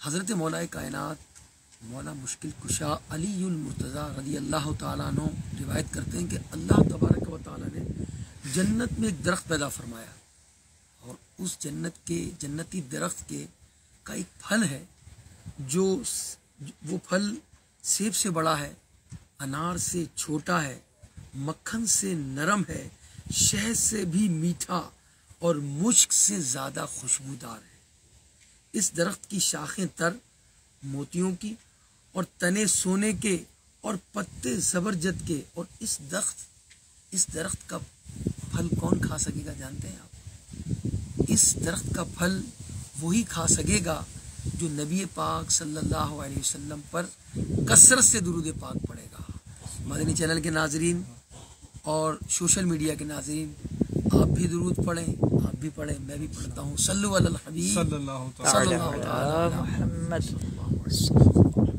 حضرت مولا کائنات مولا مشکل کشا علی المرتضیٰ رضی اللہ تعالیٰ عنہ روایت کرتے ہیں کہ اللہ تبارک و تعالیٰ نے جنت میں ایک درخت پیدا فرمایا، اور اس جنت کے جنتی درخت کے کا ایک پھل ہے جو وہ پھل سیب سے بڑا ہے، انار سے چھوٹا ہے، مکھن سے نرم ہے، شہد سے بھی میٹھا اور مشک سے زیادہ خوشبودار ہے۔ اس درخت کی شاخیں تر موتیوں کی اور تنے سونے کے اور پتے زبرجد کے، اور اس درخت کا پھل کون کھا سکے گا جانتے ہیں آپ؟ اس درخت کا پھل وہی کھا سکے گا جو نبی پاک صلی اللہ علیہ وسلم پر کثرت سے درود پاک پڑھے گا۔ مدنی چینل کے ناظرین اور سوشل میڈیا کے ناظرین، آپ بھی درود پڑھیں، آپ بھی پڑھیں، میں بھی پڑھتا ہوں۔ صلو علی الحبیب صلی اللہ علیہ وسلم۔